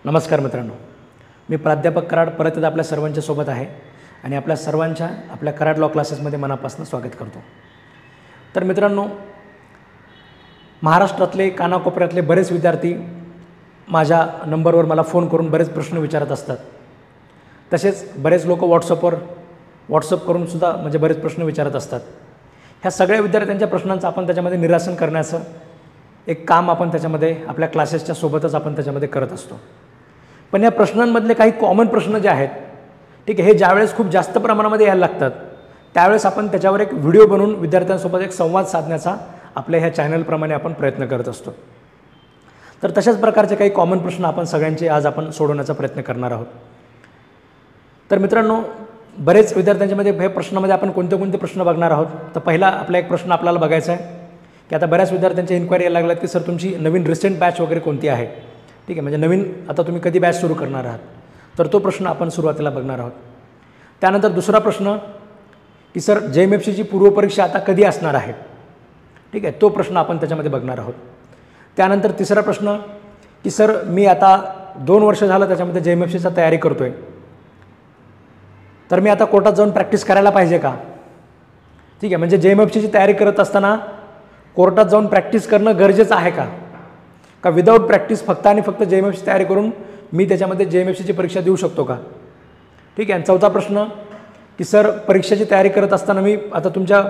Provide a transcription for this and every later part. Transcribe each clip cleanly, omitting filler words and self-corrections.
नमस्कार मित्रांनो, मी प्राध्यापक कराड परत एकदा आपल्या सर्वांच्या सोबत आहे आणि आपल्या सर्वांच्या आपल्या कराड लॉ क्लासेसमध्ये मनापासून स्वागत करतो। तर मित्रांनो, महाराष्ट्रातले कानाकोपऱ्यातले बरेच विद्यार्थी माझ्या नंबरवर मला फोन करून बरेच प्रश्न विचारत असतात। तसेच बरेच लोक व्हॉट्सअप करून सुद्धा म्हणजे बरेच प्रश्न विचारत असतात। ह्या सगळ्या विद्यार्थ्यांच्या प्रश्नांचं आपण त्याच्यामध्ये निरासन करण्याचं एक काम आपण त्याच्यामध्ये आपल्या क्लासेसच्या सोबतच आपण त्याच्यामध्ये करत असतो। पण या प्रश्नांमधले काही कॉमन प्रश्न जे आहेत, ठीक आहे, हे ज्यावेळेस खूप जास्त प्रमाणामध्ये यायला लागतात त्यावेळेस आपण त्याच्यावर एक व्हिडिओ बनवून विद्यार्थ्यांसोबत एक संवाद साधण्याचा आपल्या ह्या चॅनलप्रमाणे आपण प्रयत्न करत असतो। तर तशाच प्रकारचे काही कॉमन प्रश्न आपण सगळ्यांचे आज आपण सोडवण्याचा प्रयत्न करणार आहोत। तर मित्रांनो, बरेच विद्यार्थ्यांच्यामध्ये हे प्रश्नामध्ये आपण कोणते कोणते प्रश्न बघणार आहोत। तर पहिला आपला एक प्रश्न आपल्याला बघायचा आहे की आता बऱ्याच विद्यार्थ्यांच्या इन्क्वायरी यायला लागल्यात की सर तुमची नवीन रिसेंट बॅच वगैरे कोणती आहे, ठीक आहे, म्हणजे नवीन आता तुम्ही कधी बॅच सुरू करणार आहात, तर तो प्रश्न आपण सुरुवातीला बघणार आहोत। त्यानंतर दुसरा प्रश्न की सर JMFCची पूर्वपरीक्षा आता कधी असणार आहे, ठीक आहे, तो प्रश्न आपण त्याच्यामध्ये बघणार आहोत। त्यानंतर तिसरा प्रश्न की सर मी आता 2 वर्ष झालं त्याच्यामध्ये JMFCचा तयारी करतो आहे, तर मी आता कोर्टात जाऊन प्रॅक्टिस करायला पाहिजे का, ठीक आहे, म्हणजे JMFCची तयारी करत असताना कोर्टात जाऊन प्रॅक्टिस करणं गरजेचं आहे का विदाऊट प्रॅक्टिस फक्त आणि फक्त JMFCची तयारी करून मी त्याच्यामध्ये JMFCची परीक्षा देऊ शकतो का, ठीक आहे। चौथा प्रश्न की सर परीक्षेची तयारी करत असताना मी आता तुमच्या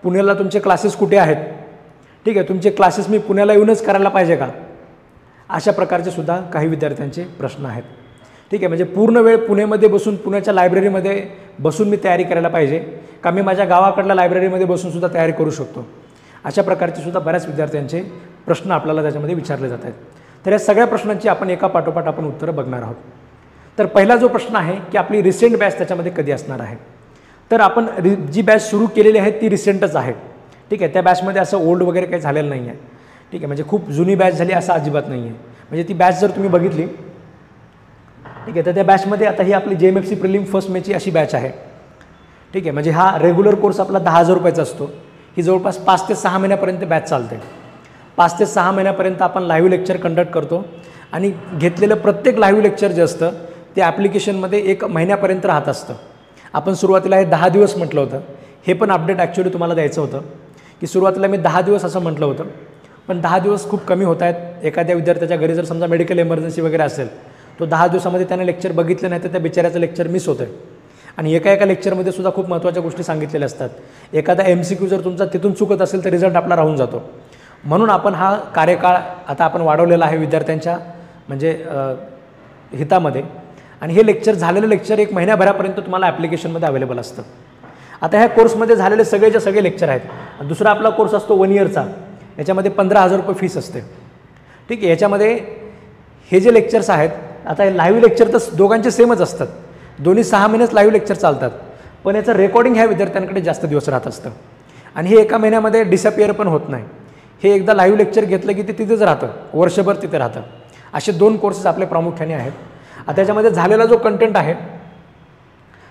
पुण्याला तुमचे क्लासेस कुठे आहेत, ठीक आहे, तुमचे क्लासेस मी पुण्याला येऊनच करायला पाहिजे का, अशा प्रकारचे सुद्धा काही विद्यार्थ्यांचे प्रश्न आहेत, ठीक आहे। म्हणजे पूर्ण वेळ पुणेमध्ये बसून पुण्याच्या लायब्ररीमध्ये बसून मी तयारी करायला पाहिजे का मी माझ्या गावाकडल्या लायब्ररीमध्ये बसून सुद्धा तयारी करू शकतो, अशा प्रकारचे सुद्धा बऱ्याच विद्यार्थ्यांचे प्रश्न आपल्याला त्याच्यामध्ये विचारले जात आहेत। तर या सगळ्या प्रश्नांची आपण एका पाठोपाठ आपण उत्तरं बघणार आहोत। तर पहिला जो प्रश्न आहे की आपली रिसेंट बॅच त्याच्यामध्ये कधी असणार आहे, तर आपण जी बॅच सुरू केलेली आहे ती रिसेंटच आहे, ठीक आहे, त्या बॅचमध्ये असं ओल्ड वगैरे काही झालेलं नाही आहे, ठीक आहे, म्हणजे खूप जुनी बॅच झाली असं अजिबात नाही आहे। म्हणजे ती बॅच जर तुम्ही बघितली, ठीक आहे, तर त्या बॅचमध्ये आता ही आपली JMFC प्रिलिम फर्स्ट मेची अशी बॅच आहे, ठीक आहे, म्हणजे हा रेग्युलर कोर्स आपला 10,000 रुपयाचा असतो। ही जवळपास 5 ते 6 महिन्यापर्यंत बॅच चालते। 5 ते 6 महिन्यापर्यंत आपण लाईव्ह लेक्चर कंडक्ट करतो आणि घेतलेलं प्रत्येक लाईव्ह लेक्चर जे असतं ते ॲप्लिकेशनमध्ये 1 महिन्यापर्यंत राहत असतं। आपण सुरुवातीला हे 10 दिवस म्हटलं होतं, हे पण अपडेट ॲक्च्युली तुम्हाला द्यायचं होतं की सुरुवातीला मी 10 दिवस असं म्हटलं होतं, पण 10 दिवस खूप कमी होत आहेत। एखाद्या विद्यार्थ्याच्या घरी जर समजा मेडिकल इमर्जन्सी वगैरे असेल, तो 10 दिवसामध्ये त्याने लेक्चर बघितलं नाही तर त्या बिचाऱ्याचं लेक्चर मिस होतं आहे। आणि एका लेक्चरमध्ये सुद्धा खूप महत्त्वाच्या गोष्टी सांगितलेल्या असतात। एखादा MCQ जर तुमचा तिथून चुकत असेल तर रिझल्ट आपला राहून जातो। म्हणून आपण हा कार्यकाळ आता आपण वाढवलेला आहे विद्यार्थ्यांच्या म्हणजे हितामध्ये, आणि हे लेक्चर झालेलं लेक्चर 1 महिन्याभरापर्यंत तुम्हाला ॲप्लिकेशनमध्ये अवेलेबल असतं। आता ह्या कोर्समध्ये झालेले सगळेचे सगळे लेक्चर आहेत। दुसरा आपला कोर्स असतो 1 इयरचा, याच्यामध्ये 15,000 रुपये फीस असते, ठीक आहे। याच्यामध्ये हे जे लेक्चर्स आहेत, आता हे लाईव्ह लेक्चर तर दोघांचे सेमच असतात, दोन्ही 6 महिनेच लाईव्ह लेक्चर चालतात, पण याचं रेकॉर्डिंग ह्या विद्यार्थ्यांकडे जास्त दिवस राहत असतं आणि हे 1 महिन्यामध्ये डिसअपिअर पण होत नाही। हे एकदा लाईव्ह लेक्चर घेतलं की ते तिथेच राहतं, वर्षभर तिथे राहतं। असे 2 कोर्सेस आपले प्रामुख्याने आहेत। आता याच्यामध्ये झालेला जो कंटेंट आहे,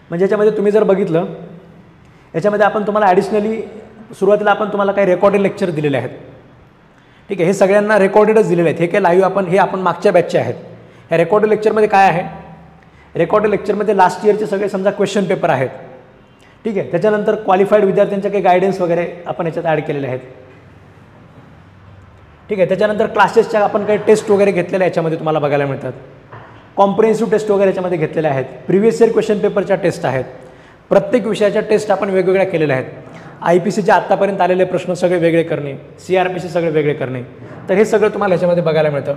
म्हणजे याच्यामध्ये तुम्ही जर बघितलं, याच्यामध्ये आपण तुम्हाला ॲडिशनली सुरुवातीला आपण तुम्हाला काही रेकॉर्डेड लेक्चर दिलेले आहेत, ठीक आहे, हे सगळ्यांना रेकॉर्डेडच दिलेले आहेत। हे काय लाईव्ह हे आपण मागच्या बॅचचे आहेत। ह्या रेकॉर्डेड लेक्चरमध्ये काय आहे, रेकॉर्डेड लेक्चरमध्ये लास्ट इयरचे सगळे समजा क्वेश्चन पेपर आहेत, ठीक आहे। त्याच्यानंतर क्वालिफाईड विद्यार्थ्यांचे काही गायडन्स वगैरे आपण याच्यात ॲड केलेले आहेत, ठीक आहे। त्याच्यानंतर क्लासेसच्या आपण काही टेस्ट वगैरे घेतलेल्या याच्यामध्ये तुम्हाला बघायला मिळतात। कॉम्प्रिहेन्सिव्ह टेस्ट वगैरे याच्यामध्ये घेतलेल्या आहेत। प्रिव्हियस इयर क्वेश्चन पेपरच्या टेस्ट आहेत। प्रत्येक विषयाच्या टेस्ट आपण वेगवेगळ्या केलेल्या आहेत। IPCचे आत्तापर्यंत आलेले प्रश्न सगळे वेगळे करणे, CRPC सगळे वेगळे करणे, तर हे सगळं तुम्हाला ह्याच्यामध्ये बघायला मिळतं।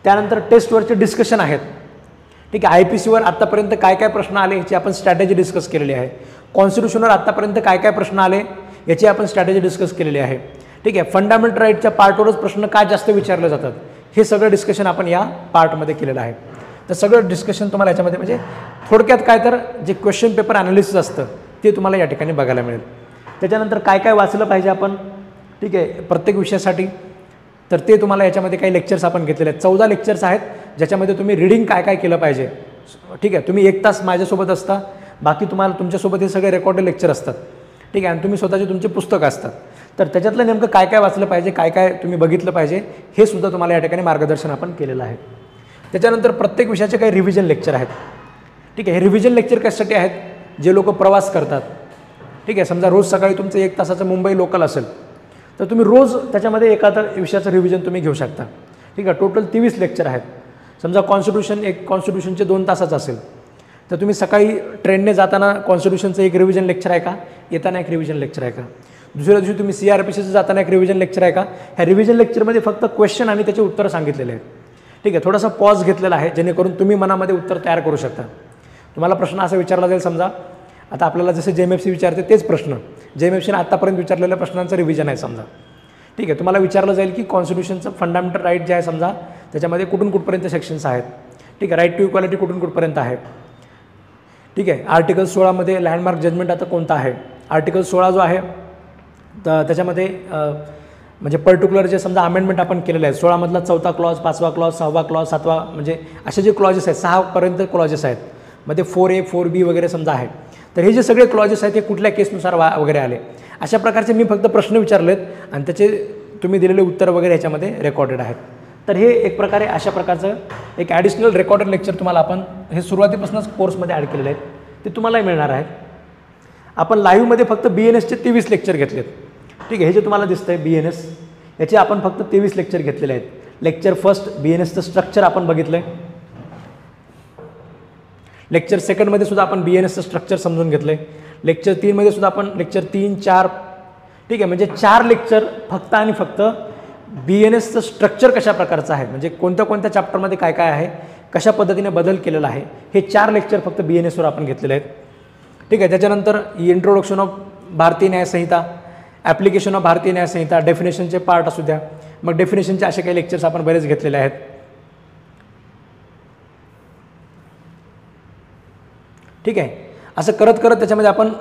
त्यानंतर टेस्टवरचे डिस्कशन आहेत, ठीक आहे। IPCवर आत्तापर्यंत काय काय प्रश्न आले याची आपण स्ट्रॅटेजी डिस्कस केलेली आहे। कॉन्स्टिट्यूशनवर आत्तापर्यंत काय काय प्रश्न आले याची आपण स्ट्रॅटेजी डिस्कस केलेली आहे, ठीक आहे। फंडामेंटल राईटच्या पार्टवरच प्रश्न काय जास्त विचारले जातात हे सगळं डिस्कशन आपण या पार्टमध्ये केलेलं आहे। तर सगळं डिस्कशन तुम्हाला याच्यामध्ये म्हणजे थोडक्यात काय तर जे क्वेश्चन पेपर ॲनालिसिस असतं ते तुम्हाला या ठिकाणी बघायला मिळेल। त्याच्यानंतर काय काय वाचलं पाहिजे आपण, ठीक आहे, प्रत्येक विषयासाठी, तर ते तुम्हाला याच्यामध्ये काही लेक्चर्स आपण घेतलेले आहेत। 14 लेक्चर्स आहेत ज्याच्यामध्ये तुम्ही रीडिंग काय काय केलं पाहिजे, ठीक आहे। तुम्ही 1 तास माझ्यासोबत असता, बाकी तुम्हाला तुमच्यासोबत हे सगळे रेकॉर्डेड लेक्चर असतात, ठीक आहे, आणि तुम्ही स्वतःचे तुमचे पुस्तकं असतात। तर त्याच्यातलं नेमकं काय काय वाचलं पाहिजे, काय काय तुम्ही बघितलं पाहिजे, हे सुद्धा तुम्हाला या ठिकाणी मार्गदर्शन आपण केलेलं आहे। त्याच्यानंतर प्रत्येक विषयाचे काही रिव्हिजन लेक्चर आहेत. ठीक आहे, हे रिव्हिजन लेक्चर कशासाठी आहेत? जे लोक प्रवास करतात. ठीक आहे, समजा रोज सकाळी तुमचं 1 तासाचं मुंबई लोकल असेल तर तुम्ही रोज त्याच्यामध्ये एखादा विषयाचं रिव्हिजन तुम्ही घेऊ शकता. ठीक आहे, टोटल 23 लेक्चर आहेत. समजा कॉन्स्टिट्यूशनचे 2 तासाचं असेल तर तुम्ही सकाळी ट्रेनने जाताना कॉन्स्टिट्यूशनचं एक रिव्हिजन लेक्चर आहे का, येताना एक रिव्हिजन लेक्चर आहे का, दुसऱ्या दिवशी तुम्ही CRPCचं जाताना एक रिव्हिजन लेक्चर आहे का. ह्या रिव्हिजन लेक्चरमध्ये फक्त क्वेश्चन आणि त्याचे उत्तरं सांगितलेले आहेत. ठीक आहे, थोडासा पॉज घेतलेला आहे जेणेकरून तुम्ही मनामध्ये उत्तर तयार करू शकता. तुम्हाला प्रश्न असा विचारला जाईल, समजा आता आपल्याला जसे JMFC विचारते तेच प्रश्न JMFCने आत्तापर्यंत विचारलेल्या प्रश्नांचं रिव्हिजन आहे समजा. ठीक आहे, तुम्हाला विचारलं जाईल की कॉन्स्टिट्यूशनचं फंडामेंटल राईट जे आहे समजा त्याच्यामध्ये कुठून कुठपर्यंत सेक्शन्स आहेत. ठीक आहे, राईट टू इक्वॅलिटी कुठून कुठपर्यंत आहे. ठीक आहे, आर्टिकल 16मध्ये लँडमार्क जजमेंट आता कोणता आहे. आर्टिकल 16 जो आहे तर त्याच्यामध्ये म्हणजे पर्टिक्युलर जे समजा अमेंडमेंट आपण केलेले आहेत 16मधला 4था क्लॉज, 5वा क्लॉज, 6वा क्लॉज, 7वा, म्हणजे असे जे क्लॉजेस आहेत 6पर्यंत क्लॉजेस आहेत. मध्ये 4A 4B वगैरे समजा आहे. तर हे जे सगळे क्लॉजेस आहेत ते कुठल्या केसनुसार वगैरे आले, अशा प्रकारचे मी फक्त प्रश्न विचारलेत आणि त्याचे तुम्ही दिलेले उत्तर वगैरे ह्याच्यामध्ये रेकॉर्डेड आहेत. तर हे एक प्रकारे अशा प्रकारचं एक ॲडिशनल रेकॉर्डेड लेक्चर तुम्हाला आपण हे सुरुवातीपासूनच कोर्समध्ये ॲड केलेले आहेत, ते तुम्हालाही मिळणार आहेत. आपण लाईव्हमध्ये फक्त BNSचे 23 लेक्चर घेतलेत. ठीक आहे, हे जे तुम्हाला दिसतं आहे BNS याचे आपण फक्त 23 लेक्चर घेतलेले आहेत. लेक्चर फर्स्ट BNSचं स्ट्रक्चर आपण बघितलं आहे. लेक्चर सेकंडमध्ये सुद्धा आपण BNSचं स्ट्रक्चर समजून घेतलं आहे. लेक्चर 3मध्ये सुद्धा आपण लेक्चर 3, 4, ठीक आहे, म्हणजे 4 लेक्चर फक्त आणि फक्त BNSचं स्ट्रक्चर कशा प्रकारचं आहे, म्हणजे कोणत्या कोणत्या चॅप्टरमध्ये काय काय आहे, कशा पद्धतीने बदल केलेला आहे, हे 4 लेक्चर फक्त BNSवर आपण घेतलेले आहेत. ठीक आहे, त्याच्यानंतर इंट्रोडक्शन ऑफ भारतीय न्यायसंहिता, ॲप्लिकेशन ऑफ भारतीय न्यायसंहिता, डेफिनेशनचे पार्ट असू द्या, मग डेफिनेशनचे असे काही लेक्चर्स आपण बरेच घेतलेले आहेत. ठीक आहे, असं करत करत त्याच्यामध्ये आपण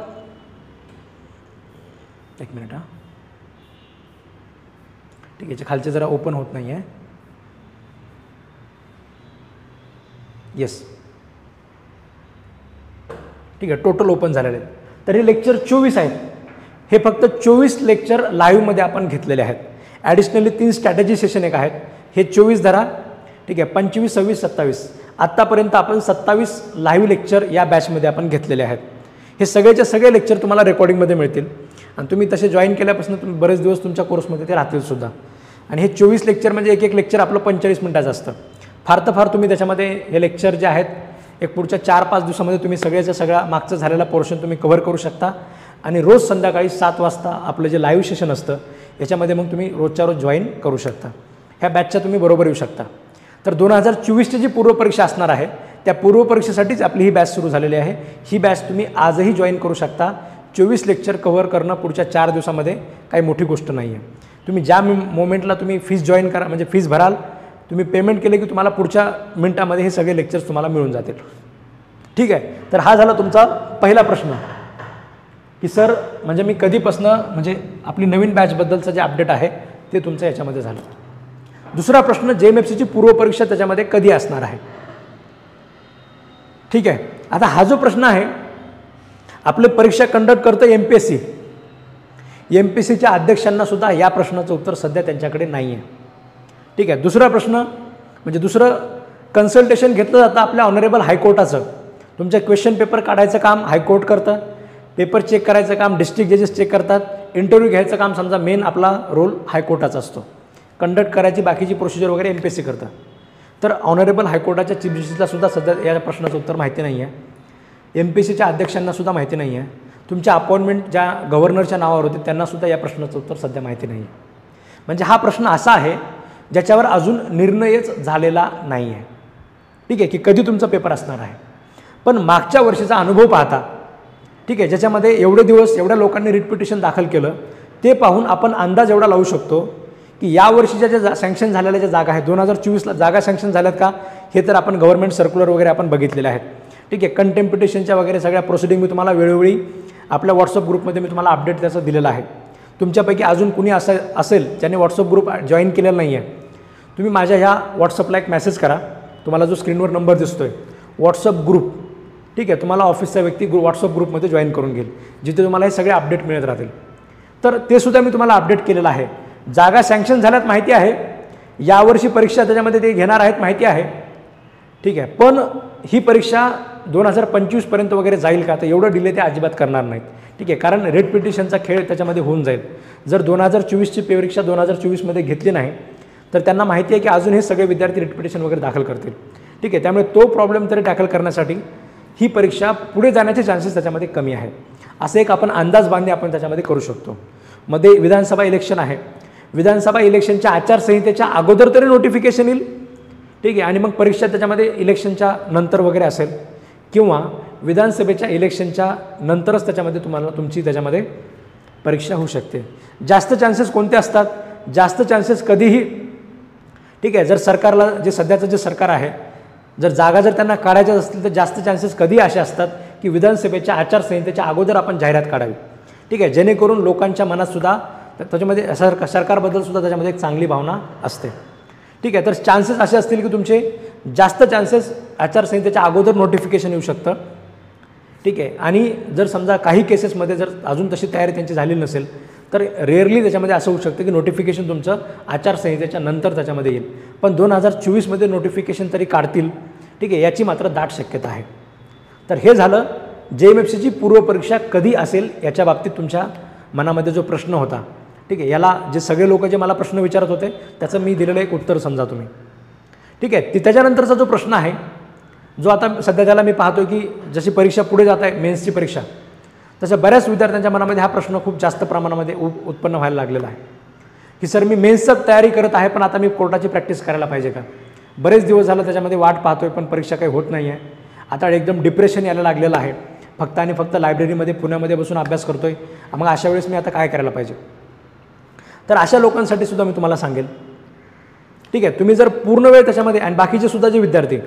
एक मिनिट हां, ठीक आहे, याच्या खालचे जरा ओपन होत नाही आहे. येस, ठीक आहे, टोटल ओपन झालेले आहेत. तर हे लेक्चर 24 आहेत. हे फक्त 24 लेक्चर लाईव्हमध्ये आपण घेतलेले आहेत. ॲडिशनली 3 स्ट्रॅटेजी सेशन एक आहेत. हे 24 धरा. ठीक आहे, 25, 26, 27 आत्तापर्यंत आपण 27 लाईव्ह लेक्चर या बॅचमध्ये आपण घेतलेले आहेत. हे सगळेचे सगळे लेक्चर तुम्हाला रेकॉर्डिंगमध्ये मिळतील आणि तुम्ही तसे जॉईन केल्यापासून तुम्ही बरेच दिवस तुमच्या कोर्समध्ये ते राहतील सुद्धा. आणि हे 24 लेक्चर म्हणजे एक लेक्चर आपलं 45 मिनिटाचं असतं. फार तर फार तुम्ही त्याच्यामध्ये हे लेक्चर जे आहेत एक पुढच्या 4-5 दिवसामध्ये तुम्ही सगळा मागचा झालेला पोर्शन तुम्ही कव्हर करू शकता. आणि रोज संध्याकाळी 7 वाजता आपलं जे लाईव्ह सेशन असतं याच्यामध्ये मग तुम्ही रोजच्या रोज जॉईन करू शकता. ह्या बॅचच्या तुम्ही बरोबर येऊ शकता. तर 2024ची जी पूर्वपरीक्षा असणार आहे त्या पूर्वपरीक्षेसाठीच आपली ही बॅच सुरू झालेली आहे. ही बॅच तुम्ही आजही जॉईन करू शकता. 24 लेक्चर कव्हर करणं पुढच्या 4 दिवसामध्ये काही मोठी गोष्ट नाही आहे. तुम्ही ज्या मोमेंटला तुम्ही फीस जॉईन करा, म्हणजे फीस भराल, तुम्ही पेमेंट केले की तुम्हाला पुढच्या मिनिटामध्ये हे सगळे लेक्चर्स तुम्हाला मिळून जातील. ठीक आहे, तर हा झाला तुमचा पहिला प्रश्न की सर म्हणजे मी कधीपासून म्हणजे आपली नवीन बॅचबद्दलचं जे अपडेट आहे ते तुमचं याच्यामध्ये झालं. दुसरा प्रश्न, JMFCची पूर्वपरीक्षा त्याच्यामध्ये कधी असणार आहे. ठीक आहे, आता हा जो प्रश्न आहे आपले परीक्षा कंडक्ट करतं MPSC. MPSCच्या अध्यक्षांना सुद्धा या प्रश्नाचं उत्तर सध्या त्यांच्याकडे नाही आहे. ठीक आहे, दुसरा प्रश्न म्हणजे दुसरं कन्सल्टेशन घेतलं जातं आपल्या ऑनरेबल हायकोर्टाचं. तुमच्या क्वेश्चन पेपर काढायचं काम हायकोर्ट करतं, पेपर चेक करायचं काम डिस्ट्रिक्ट जजेस चेक करतात, इंटरव्ह्यू घ्यायचं काम समजा मेन आपला रोल हायकोर्टाचा असतो, कंडक्ट करायची बाकीची प्रोसिजर वगैरे MPSC करतं. तर ऑनरेबल हायकोर्टाच्या चीफ जस्टिसला सुद्धा सध्या या प्रश्नाचं उत्तर माहिती नाही आहे. MPSCच्या अध्यक्षांना सुद्धा माहिती नाही आहे. तुमच्या अपॉइंटमेंट ज्या गव्हर्नरच्या नावावर होते त्यांनासुद्धा या प्रश्नाचं उत्तर सध्या माहिती नाही आहे. म्हणजे हा प्रश्न असा आहे ज्याच्यावर अजून निर्णयच झालेला नाही आहे. ठीक आहे, की कधी तुमचा पेपर असणार आहे. पण मागच्या वर्षीचा अनुभव पाहता, ठीक आहे, ज्याच्यामध्ये एवढे दिवस एवढ्या लोकांनी रिट पिटिशन दाखल केलं ते पाहून आपण अंदाज एवढा लावू शकतो की या वर्षीच्या ज्या सँक्शन झालेल्या ज्या जागा आहेत 2024ला जागा सँक्शन झाल्यात का हे तर आपण गव्हर्नमेंट सर्क्युलर वगैरे आपण बघितलेले आहेत. ठीक आहे, कंटेम्प्ट पिटिशनच्या वगैरे सगळ्या प्रोसिडिंग मी तुम्हाला वेळोवेळी आपल्या व्हॉट्सअप ग्रुपमध्ये मी तुम्हाला अपडेट त्याचं दिलेलं आहे. तुमच्यापैकी अजून कुणी असेल ज्यांनी व्हॉट्सअप ग्रुप जॉईन केलेला नाही आहे, तुम्ही माझ्या ह्या व्हॉट्सअपला एक मेसेज करा. तुम्हाला जो स्क्रीनवर नंबर दिसतोय व्हॉट्सअप ग्रुप, ठीक आहे, तुम्हाला ऑफिसचा व्यक्ती व्हॉट्सअप ग्रुपमध्ये जॉईन करून घेईल, जिथे तुम्हाला हे सगळे अपडेट मिळत राहतील. तर ते सुद्धा मी तुम्हाला अपडेट केलेलं आहे. जागा सँक्शन झाल्यात माहिती आहे, यावर्षी परीक्षा त्याच्यामध्ये ते घेणार आहेत माहिती आहे. ठीक आहे. पण ही परीक्षा 2025पर्यंत वगैरे जाईल का, तर एवढं डिले ते अजिबात करणार नाहीत. ठीक आहे, कारण रेट पिटिशनचा खेळ त्याच्यामध्ये होऊन जाईल. जर 2024ची परीक्षा 2024मध्ये घेतली नाही तर त्यांना माहिती आहे की अजून हे सगळे विद्यार्थी रेट पिटिशन वगैरे दाखल करतील. ठीक आहे, त्यामुळे तो प्रॉब्लेम तरी टॅकल करण्यासाठी ही परीक्षा पुढे जाण्याचे चान्सेस त्याच्यामध्ये कमी आहे. असं एक आपण अंदाज बांधणे आपण त्याच्यामध्ये करू शकतो. मध्ये विधानसभा इलेक्शन आहे. विधानसभा इलेक्शनच्या आचारसंहितेच्या अगोदर तरी नोटिफिकेशन येईल. ठीक आहे, आणि मग परीक्षा त्याच्यामध्ये इलेक्शनच्या नंतर वगैरे असेल किंवा विधानसभेच्या इलेक्शनच्या नंतरच त्याच्यामध्ये तुम्हाला तुमची त्याच्यामध्ये परीक्षा होऊ शकते. जास्त चान्सेस कोणते असतात? जास्त चान्सेस कधीही, ठीक आहे, जर सरकारला जे सध्याचं जे सरकार आहे, जर जागा जर त्यांना काढायच्याच असतील तर जास्त चान्सेस कधी असे असतात की विधानसभेच्या आचारसंहितेच्या अगोदर आपण जाहिरात काढावी. ठीक आहे, जेणेकरून लोकांच्या मनातसुद्धा त्याच्यामध्ये सरकारबद्दलसुद्धा त्याच्यामध्ये एक चांगली भावना असते. ठीक आहे, तर चान्सेस असे असतील की तुमचे जास्त चान्सेस आचारसंहितेच्या अगोदर नोटिफिकेशन येऊ शकतं. ठीक आहे, आणि जर समजा काही केसेसमध्ये जर अजून तशी तयारी त्यांची झालेली नसेल तर रेअरली त्याच्यामध्ये असं होऊ शकतं की नोटिफिकेशन तुमचं आचारसंहितेच्या नंतर त्याच्यामध्ये येईल. पण 2024मध्ये नोटिफिकेशन तरी काढतील. ठीक आहे, याची मात्र दाट शक्यता आहे. तर हे झालं JMFCची पूर्वपरीक्षा कधी असेल याच्या बाबतीत तुमच्या मनामध्ये जो प्रश्न होता. ठीक आहे, याला जे सगळे लोक जे मला प्रश्न विचारत होते त्याचं मी दिलेलं एक उत्तर समजा तुम्ही. ठीक आहे, त्याच्यानंतरचा जो प्रश्न आहे जो आता सध्या त्याला मी पाहतो की जशी परीक्षा पुढे जात आहे मेन्सची परीक्षा, तशा बऱ्याच विद्यार्थ्यांच्या मनामध्ये हा प्रश्न खूप जास्त प्रमाणामध्ये उत्पन्न व्हायला लागलेला आहे की सर मी मेन्सचं तयारी करत आहे पण आता मी कोर्टाची प्रॅक्टिस करायला पाहिजे का. बरेच दिवस झालं त्याच्यामध्ये वाट पाहतोय पण परीक्षा काही होत नाही आहे. आता एकदम डिप्रेशन यायला लागलेलं आहे. फक्त आणि फक्त लायब्ररीमध्ये पुण्यामध्ये बसून अभ्यास करतोय. मग अशा वेळेस मी आता काय करायला पाहिजे. तर अशा लोकांसाठी सुद्धा मी तुम्हाला सांगेल, ठीक आहे, तुम्ही जर पूर्ण वेळ त्याच्यामध्ये, आणि बाकीचे सुद्धा जे विद्यार्थी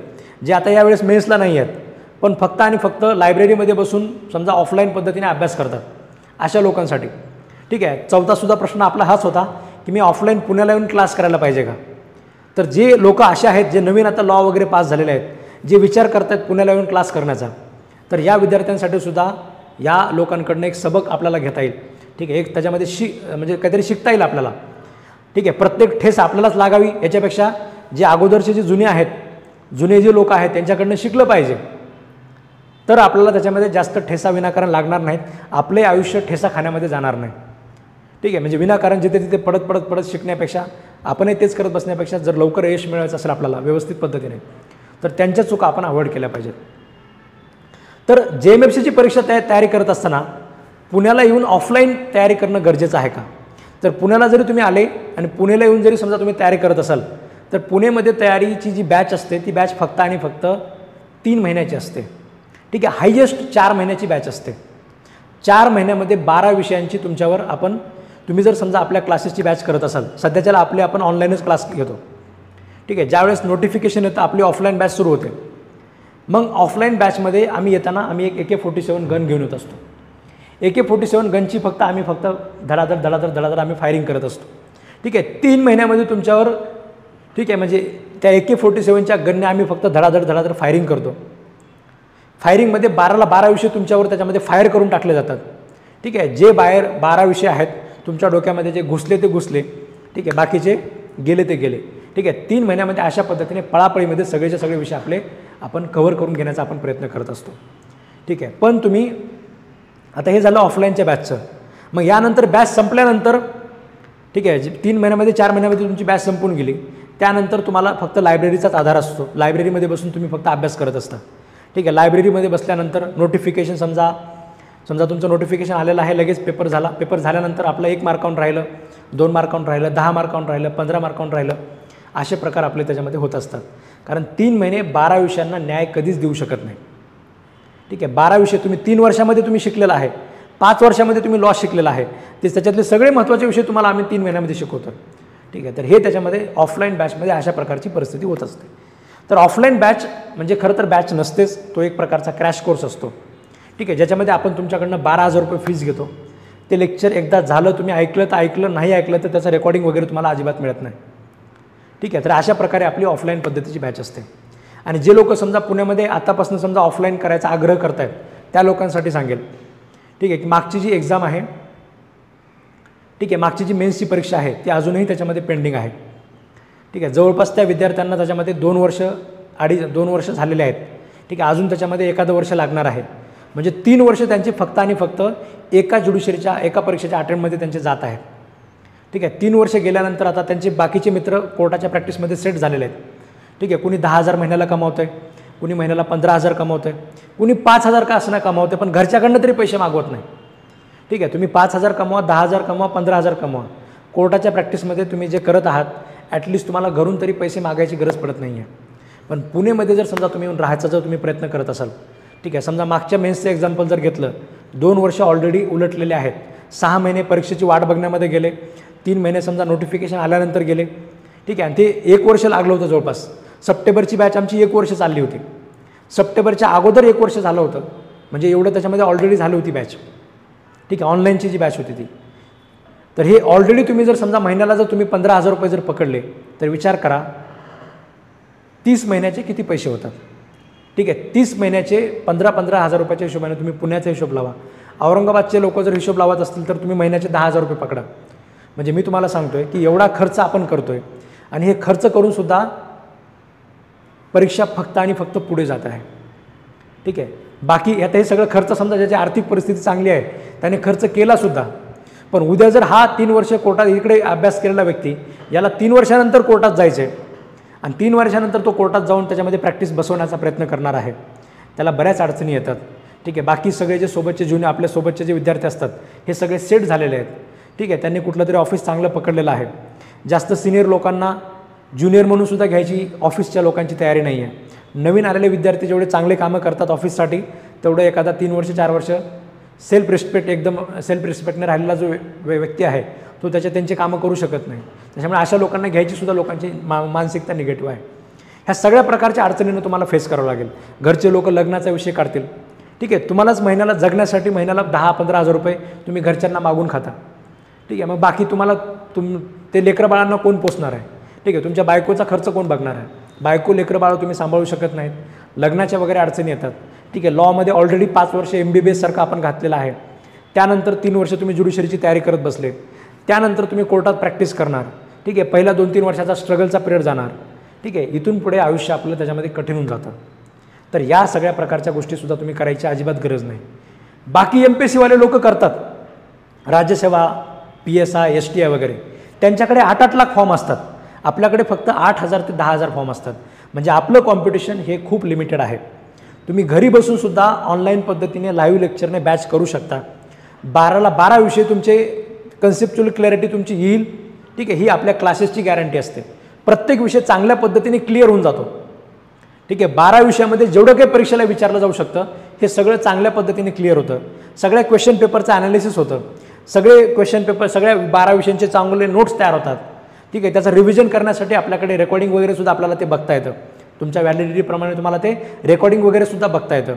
जे आता यावेळेस मेन्सला नाही आहेत पण फक्त आणि फक्त लायब्ररीमध्ये बसून समजा ऑफलाईन पद्धतीने अभ्यास करतात, अशा लोकांसाठी ठीक आहे. चौथासुद्धा प्रश्न आपला हाच होता की मी ऑफलाईन पुण्याला येऊन क्लास करायला पाहिजे का. तर जे लोक असे आहेत जे नवीन आता लॉ वगैरे पास झालेले आहेत, जे विचार करत आहेत पुण्याला येऊन क्लास करण्याचा, तर या विद्यार्थ्यांसाठी सुद्धा या लोकांकडनं एक सबक आपल्याला घेता येईल. ठीक आहे, एक त्याच्यामध्ये म्हणजे काहीतरी शिकता येईल आपल्याला. ठीक आहे, प्रत्येक ठेस आपल्यालाच लागावी याच्यापेक्षा जे अगोदरचे जे जुने जे लोक आहेत त्यांच्याकडनं शिकलं पाहिजे. तर आपल्याला त्याच्यामध्ये जास्त ठेसा विनाकारण लागणार नाहीत. आपले आयुष्य ठेसा खाण्यामध्ये जाणार नाही. ठीक आहे, म्हणजे विनाकारण जिथे तिथे पडत शिकण्यापेक्षा आपणही तेच करत बसण्यापेक्षा जर लवकर यश मिळवायचं असेल आपल्याला व्यवस्थित पद्धतीने तर त्यांच्या चुका आपण अवॉइड केल्या पाहिजेत. तर JMFCची परीक्षा तयारी करत असताना पुण्याला येऊन ऑफलाईन तयारी करणं गरजेचं आहे का. तर पुण्याला जरी तुम्ही आले आणि पुण्याला येऊन जरी समजा तुम्ही तयारी करत असाल तर पुणेमध्ये तयारीची जी बॅच असते ती बॅच फक्त आणि फक्त 3 महिन्याची असते. ठीक आहे, हायेस्ट 4 महिन्याची बॅच असते. 4 महिन्यामध्ये 12 विषयांची तुमच्यावर तुम्ही जर समजा आपल्या क्लासेसची बॅच करत असाल, सध्याच्याला आपण ऑनलाईनच क्लास घेतो. ठीक आहे, ज्यावेळेस नोटिफिकेशन येतं आपली ऑफलाईन बॅच सुरू होते. मग ऑफलाईन बॅचमध्ये आम्ही एक AK-47 गन घेऊन येत असतो. AK-47 गनची आम्ही फक्त धडाधड आम्ही फायरिंग करत असतो. ठीक आहे, 3 महिन्यामध्ये तुमच्यावर, ठीक आहे, म्हणजे त्या AK-47च्या गनने आम्ही फक्त धडाधड फायरिंग करतो. फायरिंगमध्ये 12ला 12 विषय तुमच्यावर त्याच्यामध्ये फायर करून टाकले जातात. ठीक आहे, जे बाहेर 12 विषय आहेत तुमच्या डोक्यामध्ये जे घुसले ते घुसले, ठीक आहे, बाकीचे गेले ते गेले. ठीक आहे, 3 महिन्यामध्ये अशा पद्धतीने पळापळीमध्ये सगळेचे सगळे विषय आपण कव्हर करून घेण्याचा आपण प्रयत्न करत असतो. ठीक आहे, पण तुम्ही आता हे झालं ऑफलाईनच्या बॅचचं. मग यानंतर बॅच संपल्यानंतर, ठीक आहे, 3 महिन्यामध्ये 4 महिन्यामध्ये तुमची बॅच संपून गेली, त्यानंतर तुम्हाला फक्त लायब्ररीचाच आधार असतो. लायब्ररीमध्ये बसून तुम्ही फक्त अभ्यास करत असता. ठीक आहे, लायब्ररीमध्ये बसल्यानंतर नोटिफिकेशन समजा तुमचं नोटिफिकेशन आलेलं आहे, लगेच पेपर झाला. पेपर झाल्यानंतर आपलं 1 मार्कावरून राहिलं, 2 मार्कावरून राहिलं, 10 मार्कावरून राहिलं, 15 मार्कावरून राहिलं, असे प्रकार आपले त्याच्यामध्ये होत असतात. कारण 3 महिने 12 विषयांना न्याय कधीच देऊ शकत नाही. ठीक आहे, 12 विषय तुम्ही 3 वर्षामध्ये तुम्ही शिकलेला आहे, 5 वर्षामध्ये तुम्ही लॉ शिकलेला आहे, त्याच्यातले सगळे महत्त्वाचे विषय तुम्हाला आम्ही 3 महिन्यामध्ये शिकवतो. ठीक आहे, तर हे त्याच्यामध्ये ऑफलाईन बॅचमध्ये अशा प्रकारची परिस्थिती होत असते. तर ऑफलाईन बॅच म्हणजे खरं तर बॅच नसतेच, तो एक प्रकारचा क्रॅश कोर्स असतो. ठीक आहे, ज्याच्यामध्ये आपण तुमच्याकडनं 12,000 रुपये फीस घेतो. ते लेक्चर एकदा झालं, तुम्ही ऐकलं तर ऐकलं, नाही ऐकलं तर त्याचं रेकॉर्डिंग वगैरे तुम्हाला अजिबात मिळत नाही. ठीक आहे, तर अशा प्रकारे आपली ऑफलाईन पद्धतीची बॅच असते. आणि जे लोक समजा पुण्यामध्ये आतापासून समजा ऑफलाईन करायचा आग्रह करत आहेत त्या लोकांसाठी सांगेल, ठीक आहे, की मागची जी एक्झाम आहे, ठीक आहे, मागची जी मेन्सची परीक्षा आहे ती अजूनही त्याच्यामध्ये पेंडिंग आहे. ठीक आहे, जवळपास त्या विद्यार्थ्यांना त्याच्यामध्ये 2 वर्ष 2 वर्ष झालेले आहेत. ठीक आहे, अजून त्याच्यामध्ये एखादं वर्ष लागणार आहे. म्हणजे 3 वर्ष त्यांची फक्त आणि फक्त एका ज्युडिशरीच्या एका परीक्षेच्या अटेम्प्टमध्ये त्यांचे जात आहेत. ठीक आहे, 3 वर्ष गेल्यानंतर आता त्यांचे बाकीचे मित्र कोर्टाच्या प्रॅक्टिसमध्ये सेट झालेले आहेत. ठीक आहे, कुणी 10,000 महिन्याला कमावतं आहे, कुणी महिन्याला 15,000 कमावतं आहे, कुणी 5,000 का असं कमावतं आहे, पण घरच्याकडनं तरी पैसे मागवत नाही. ठीक आहे, तुम्ही 5,000 कमवा, 10,000 कमवा, 15,000 कमवा, कोर्टाच्या प्रॅक्टिसमध्ये तुम्ही जे करत आहात ॲटलिस्ट तुम्हाला घरून तरी पैसे मागायची गरज पडत नाही आहे. पण पुणेमध्ये जर समजा तुम्ही येऊन राहायचा जर तुम्ही प्रयत्न करत असाल, ठीक आहे, समजा मागच्या मेन्सचं एक्झाम्पल जर घेतलं, 2 वर्ष ऑलरेडी उलटलेले आहेत, 6 महिने परीक्षेची वाट बघण्यामध्ये गेले, 3 महिने समजा नोटिफिकेशन आल्यानंतर गेले. ठीक आहे, आणि ते 1 वर्ष लागलं होतं जवळपास. सप्टेंबरची बॅच आमची 1 वर्ष चालली होती, सप्टेंबरच्या अगोदर 1 वर्ष झालं होतं, म्हणजे एवढं त्याच्यामध्ये ऑलरेडी झाली होती बॅच. ठीक आहे, ऑनलाईनची जी बॅच होती ती. तर हे ऑलरेडी तुम्ही जर समजा महिन्याला जर तुम्ही 15,000 रुपये जर पकडले तर विचार करा 30 महिन्याचे किती पैसे होतात. ठीक आहे, 30 महिन्याचे 15,000 रुपयाच्या हिशोबाने तुम्ही पुण्याचा हिशोब लावा. औरंगाबादचे लोक जर हिशोब लावत असतील तर तुम्ही महिन्याचे 10,000 रुपये पकडा. म्हणजे मी तुम्हाला सांगतोय की एवढा खर्च आपण करतोय आणि हे खर्च करूनसुद्धा परीक्षा फक्त आणि फक्त पुढे जात आहे. ठीक आहे, बाकी आता हे सगळं खर्च समजा ज्याची आर्थिक परिस्थिती चांगली आहे त्याने खर्च केलासुद्धा, पण उद्या जर हा 3 वर्ष कोर्टात इकडे अभ्यास केलेला व्यक्ती याला 3 वर्षानंतर कोर्टात जायचं आहे आणि 3 वर्षानंतर तो कोर्टात जाऊन त्याच्यामध्ये प्रॅक्टिस बसवण्याचा प्रयत्न करणार आहे, त्याला बऱ्याच अडचणी येतात. ठीक आहे, बाकी सगळे जे सोबतचे जुने आपल्या सोबतचे जे विद्यार्थी असतात हे सगळे सेट झालेले आहेत. ठीक आहे, त्यांनी कुठलं तरी ऑफिस चांगलं पकडलेलं आहे. जास्त सिनियर लोकांना ज्युनियर म्हणूनसुद्धा घ्यायची ऑफिसच्या लोकांची तयारी नाही आहे. नवीन आलेले विद्यार्थी जेवढे चांगले कामं करतात ऑफिससाठी तेवढं एखादा 3 वर्ष 4 वर्ष सेल्फ रिस्पेक्टने राहिलेला जो व्यक्ती आहे तो त्यांचे कामं करू शकत नाही. त्याच्यामुळे अशा लोकांना घ्यायचीसुद्धा लोकांची मानसिकता निगेटिव्ह आहे. ह्या सगळ्या प्रकारच्या अडचणींना तुम्हाला फेस करावं लागेल. घरचे लोक लग्नाचा विषय काढतील. ठीक आहे, तुम्हालाच महिन्याला जगण्यासाठी महिन्याला 10-15,000 रुपये तुम्ही घरच्यांना मागून खाता. ठीक आहे, मग बाकी तुम्हाला ते लेकरं बाळांना कोण पोसणार आहे. ठीक आहे, तुमच्या बायकोचा खर्च कोण बघणार आहे. बायको लेकरं बाळं तुम्ही सांभाळू शकत नाहीत, लग्नाच्या वगैरे अडचणी येतात. ठीक आहे, लॉमध्ये ऑलरेडी 5 वर्ष MBBS सारखं आपण घातलेलं आहे. त्यानंतर 3 वर्ष तुम्ही ज्युडिशरीची तयारी करत बसले, त्यानंतर तुम्ही कोर्टात प्रॅक्टिस करणार. ठीक आहे, पहिला 2-3 वर्षाचा स्ट्रगलचा पिरियड जाणार. ठीक आहे, इथून पुढे आयुष्य आपलं त्याच्यामध्ये कठीण होऊन जातं. तर या सगळ्या प्रकारच्या गोष्टीसुद्धा तुम्ही करायची अजिबात गरज नाही. बाकी MPSC वाले लोक करतात, राज्यसेवा, PSI, STI वगैरे, त्यांच्याकडे 8-8 लाख फॉर्म असतात. आपल्याकडे फक्त 8,000 ते 10,000 फॉर्म असतात. म्हणजे आपलं कॉम्पिटिशन हे खूप लिमिटेड आहे. तुम्ही घरी बसूनसुद्धा ऑनलाईन पद्धतीने लाईव्ह लेक्चरने बॅच करू शकता. 12ला 12 विषय तुमचे कन्सेप्च्युअल क्लॅरिटी तुमची येईल. ठीक आहे, ही आपल्या क्लासेसची गॅरंटी असते. प्रत्येक विषय चांगल्या पद्धतीने क्लिअर होऊन जातो. ठीक आहे, 12 विषयामध्ये जेवढं काही परीक्षेला विचारलं जाऊ शकतं हे सगळं चांगल्या पद्धतीने क्लिअर होतं. सगळ्या क्वेश्चन पेपरचं ॲनालिसिस होतं. सगळे क्वेश्चन पेपर सगळ्या 12 विषयांचे चांगले नोट्स तयार होतात. ठीक आहे, त्याचं रिव्हिजन करण्यासाठी आपल्याकडे रेकॉर्डिंग वगैरे सुद्धा आपल्याला ते बघता येतं. तुमच्या व्हॅलिडिटीप्रमाणे तुम्हाला ते रेकॉर्डिंग वगैरे सुद्धा बघता येतं.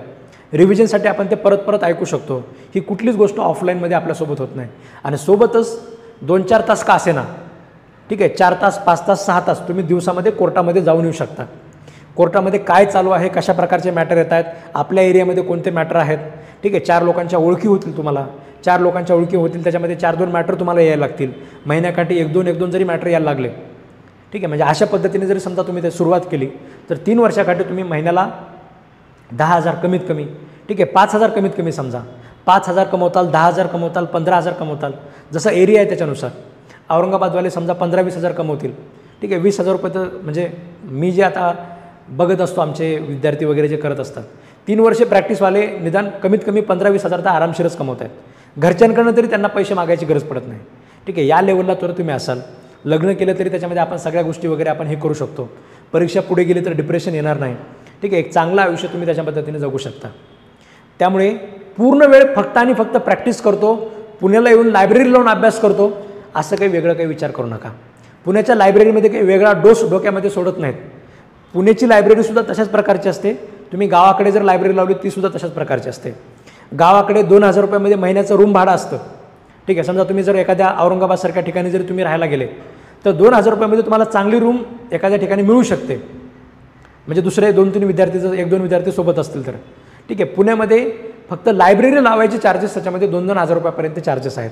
रिव्हिजनसाठी आपण ते परत परत ऐकू शकतो. ही कुठलीच गोष्ट ऑफलाईनमध्ये आपल्यासोबत होत नाही. आणि सोबतच 2-4 तास का असेना, ठीक आहे, 4 तास, 5 तास, 6 तास तुम्ही दिवसामध्ये कोर्टामध्ये जाऊन येऊ शकता. कोर्टामध्ये काय चालू आहे, कशा प्रकारचे मॅटर येत आहेत, आपल्या एरियामध्ये कोणते मॅटर आहेत. ठीक आहे, 4 लोकांच्या ओळखी होतील तुम्हाला. 4 लोकांच्या ओळखी होतील, त्याच्यामध्ये 4-2 मॅटर तुम्हाला यायला लागतील. महिन्याकाठी 1-2 जरी मॅटर यायला लागले, ठीक आहे, म्हणजे अशा पद्धतीने जरी समजा तुम्ही ते सुरुवात केली तर 3 वर्षाकाठी तुम्ही महिन्याला 10,000 कमीत कमी, ठीक आहे, 5,000 कमीत कमी समजा, 5,000 कमवताल, 10,000 कमवताल, 15,000 कमवताल, जसा एरिया आहे त्याच्यानुसार. औरंगाबादवाले समजा 15-20,000 कमवतील. ठीक आहे, 20,000 रुपये तर म्हणजे मी जे आता बघत असतो आमचे विद्यार्थी वगैरे जे करत असतात, 3 वर्षे प्रॅक्टिसवाले निदान कमीत कमी 15-20,000 तर आरामशीरच कमवत आहेत. घरच्यांकडनं तरी त्यांना पैसे मागायची गरज पडत नाही. ठीक आहे, या लेवलला तर तुम्ही असाल. लग्न केलं तरी त्याच्यामध्ये आपण सगळ्या गोष्टी वगैरे आपण हे करू शकतो. परीक्षा पुढे गेली तर डिप्रेशन येणार नाही. ठीक आहे, एक चांगलं आयुष्य तुम्ही त्याच्या पद्धतीने जगू शकता. त्यामुळे पूर्ण वेळ फक्त आणि फक्त प्रॅक्टिस करतो, पुण्याला येऊन लायब्ररी लावून अभ्यास करतो, असं काही वेगळं काही विचार करू नका. पुण्याच्या लायब्ररीमध्ये काही वेगळा डोस डोक्यामध्ये सोडत नाहीत. पुण्याची लायब्ररीसुद्धा तशाच प्रकारची असते. तुम्ही गावाकडे जर लायब्ररी लावली तीसुद्धा तशाच प्रकारची असते. गावाकडे 2,000 रुपयामध्ये महिन्याचं रूम भाडं असतं. ठीक आहे, समजा तुम्ही जर एखाद्या औरंगाबादसारख्या ठिकाणी जरी तुम्ही राहायला गेले तर 2,000 रुपयामध्ये तुम्हाला चांगली रूम एखाद्या ठिकाणी मिळू शकते. म्हणजे दुसरे 2-3 विद्यार्थी जर 1-2 विद्यार्थी सोबत असतील तर. ठीक आहे, पुण्यामध्ये फक्त लायब्ररी लावायचे चार्जेस त्याच्यामध्ये 2,000 रुपयापर्यंत चार्जेस आहेत.